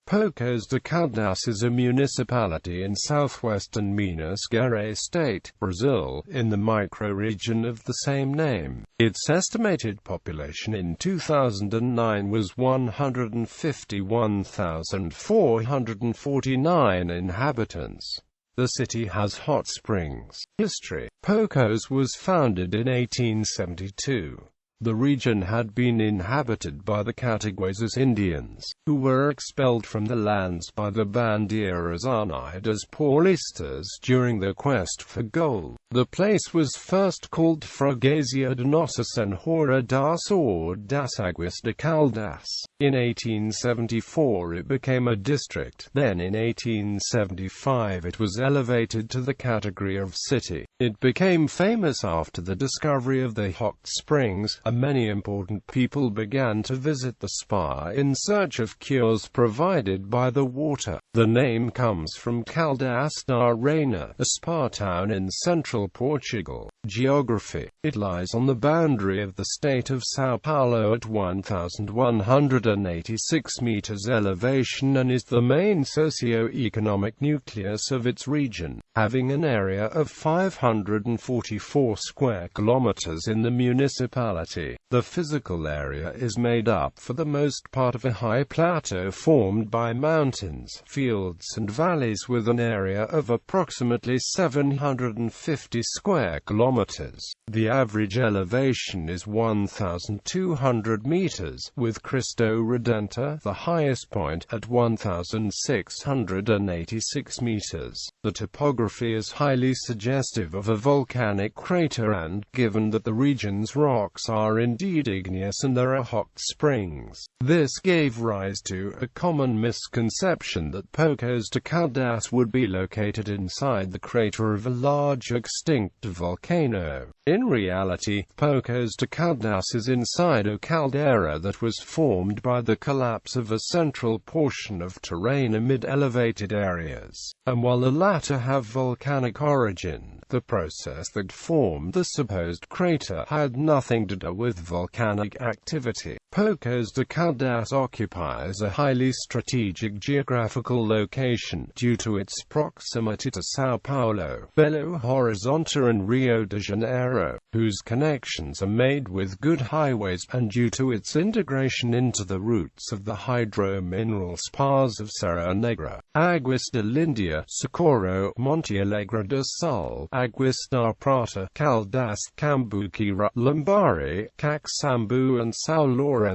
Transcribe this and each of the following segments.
Poços de Caldas is a municipality in southwestern Minas Gerais state, Brazil, in the microregion of the same name. Its estimated population in 2009 was 151,449 inhabitants. The city has hot springs. History: Poços was founded in 1872. The region had been inhabited by the Catagueses Indians, who were expelled from the lands by the Bandeiras Unidas Paulistas during their quest for gold. The place was first called Freguesia de Nossa Senhora das or das Águas de Caldas. In 1874 it became a district, then in 1875 it was elevated to the category of city. It became famous after the discovery of the hot springs, and many important people began to visit the spa in search of cures provided by the water. The name comes from Caldas da Rainha, a spa town in central Portugal. Geography: it lies on the boundary of the state of São Paulo at 1,186 meters elevation and is the main socio-economic nucleus of its region, having an area of 544 square kilometers in the municipality. The physical area is made up for the most part of a high plateau formed by mountains, fields and valleys with an area of approximately 750 square kilometers. The average elevation is 1,200 meters, with Cristo Redentor, the highest point, at 1,686 meters. The topography is highly suggestive of a volcanic crater and, given that the region's rocks are indeed igneous and there are hot springs, this gave rise to a common misconception that Poços de Caldas would be located inside the crater of a large extinct volcano. In reality, Poços de Caldas is inside a caldera that was formed by the collapse of a central portion of terrain amid elevated areas, and while the latter have volcanic origin, the process that formed the supposed crater had nothing to do with volcanic activity. Poços de Caldas occupies a highly strategic geographical location due to its proximity to São Paulo, Belo Horizonte and Rio de Janeiro, whose connections are made with good highways, and due to its integration into the routes of the hydro-mineral spas of Serra Negra, Águas de Lindia, Socorro, Monte Alegre do Sul, Águas da Prata, Caldas, Cambuquira, Lambari, Caxambu and São Lourenço.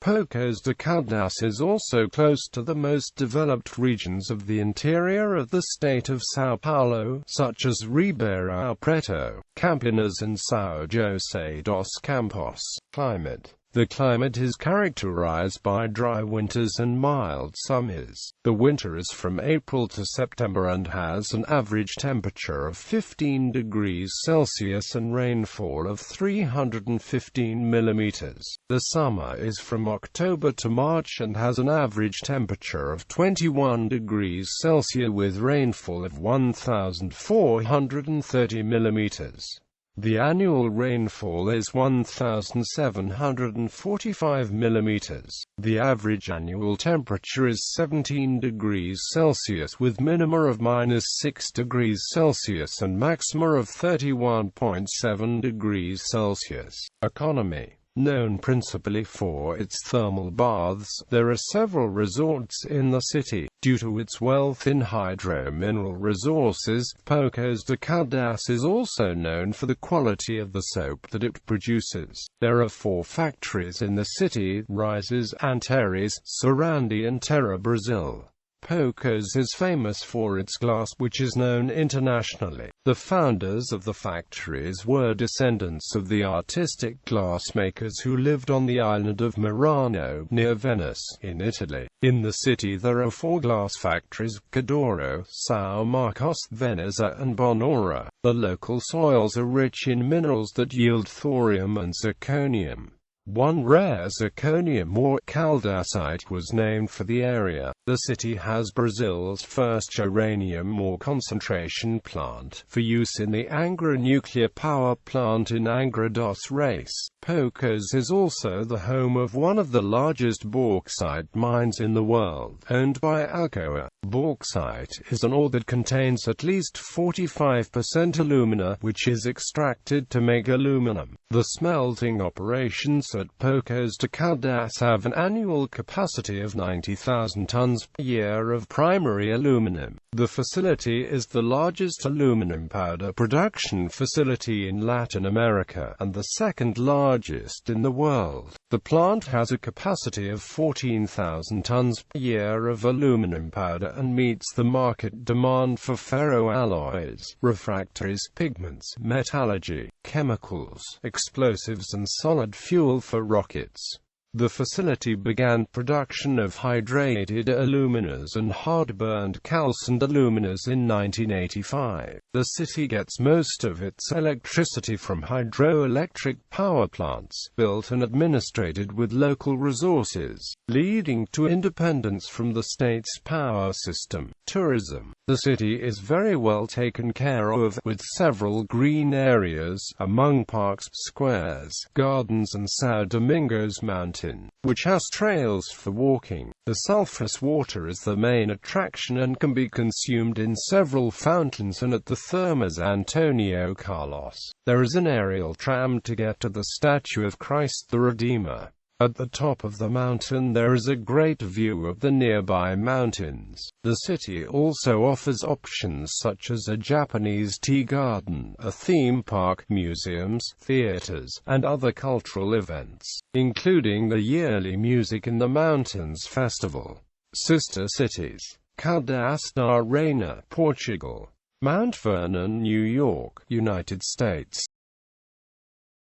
Poços de Caldas is also close to the most developed regions of the interior of the state of São Paulo, such as Ribeirão Preto, Campinas and São José dos Campos. Climate: the climate is characterized by dry winters and mild summers. The winter is from April to September and has an average temperature of 15 degrees Celsius and rainfall of 315 millimeters. The summer is from October to March and has an average temperature of 21 degrees Celsius with rainfall of 1,430 millimeters. The annual rainfall is 1,745 millimeters. The average annual temperature is 17 degrees Celsius with minima of -6 degrees Celsius and maxima of 31.7 degrees Celsius. Economy: known principally for its thermal baths, there are several resorts in the city. Due to its wealth in hydro-mineral resources, Poços de Caldas is also known for the quality of the soap that it produces. There are 4 factories in the city: Rises, Antares, Sarandi and Terra Brazil. Poços is famous for its glass, which is known internationally. The founders of the factories were descendants of the artistic glassmakers who lived on the island of Murano, near Venice, in Italy. In the city there are 4 glass factories: Cadoro, São Marcos, Veneza and Bonora. The local soils are rich in minerals that yield thorium and zirconium. One rare zirconium or caldacite was named for the area. The city has Brazil's first uranium ore concentration plant, for use in the Angra nuclear power plant in Angra dos Reis. Poços is also the home of one of the largest bauxite mines in the world, owned by Alcoa. Bauxite is an ore that contains at least 45% alumina, which is extracted to make aluminum. The smelting operations at Poços de Caldas have an annual capacity of 90,000 tons per year of primary aluminum. The facility is the largest aluminum powder production facility in Latin America, and the second largest in the world. The plant has a capacity of 14,000 tons per year of aluminum powder and meets the market demand for ferroalloys, refractories, pigments, metallurgy, chemicals, explosives and solid fuel for rockets. The facility began production of hydrated aluminas and hard-burned calcined aluminas in 1985. The city gets most of its electricity from hydroelectric power plants, built and administrated with local resources, leading to independence from the state's power system. Tourism. The city is very well taken care of, with several green areas, among parks, squares, gardens and São Domingos Mountain, which has trails for walking. The sulphurous water is the main attraction and can be consumed in several fountains and at the thermas Antonio Carlos. There is an aerial tram to get to the statue of Christ the Redeemer. At the top of the mountain there is a great view of the nearby mountains. The city also offers options such as a Japanese tea garden, a theme park, museums, theaters, and other cultural events, including the yearly Music in the Mountains Festival. Sister cities: Caldas da Rainha, Portugal; Mount Vernon, New York, United States.